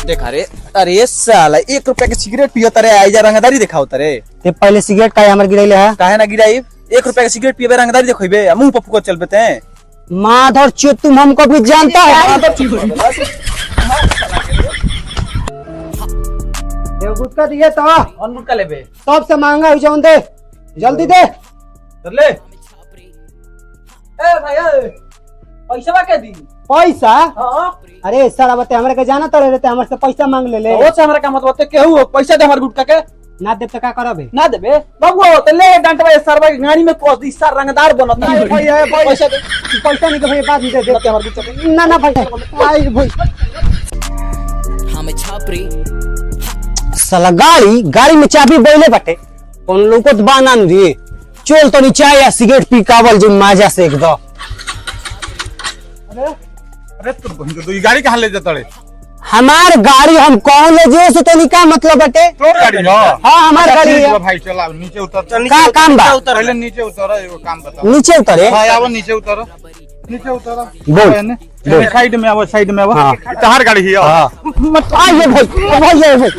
देखा रे, अरे साला 1 रुपया के सिगरेट पियो तारे आई जा रंगदारी दिखाओ तारे। ते पहले सिगरेट का हमर गिरैले है काहे ना गिराई 1 रुपया के सिगरेट पियबे रंगदारी देखोइबे मुंह पर फुको चलबे ते। माधर चो तुम हमको भी जानता है। देव गुटका दिए तो कौन गुटका लेबे? सबसे महंगा हो जाऊं दे, जल्दी दे। कर ले। ए भाई पैसा बा के दी? पैसा? हां अरे साला बते हमरा के जाना तड़े रहते हमर से पैसा मांग ले ले। वो से हमरा का मतलब ते केहू हो पैसा दे हमर गुटका के ना दे त का करबे? ना देबे बबुआ ते ले डांटवा सरवा के गाड़ी में को दी सर रंगदार बनत भाई पैसा दे। पैसा नहीं के भाई बाद में दे दे हमर गुटका के। ना ना भाई आई भाई हमें छापरी साला गाड़ी में चाबी बोले बटे कौन लोग को बाना दिए चल तो नीचे या सिगरेट पी कावल जो माजा से एक दो। अरे तू तो गाड़ी कहाँ ले जाता रे? हमार गाड़ी हम कौन ले जे से तो का मतलब बटे? तो गाड़ी ना? हाँ हमार गाड़ी है भाई चला नीचे उतर। का काम बा? पहले नीचे उतर एगो काम बता। नीचे उतरे? हाँ आओ नीचे उतर। नीचे उतर। बोल साइड में आओ साइड में आओ। तहार गाड़ी ही हां मत आइए भाई भाई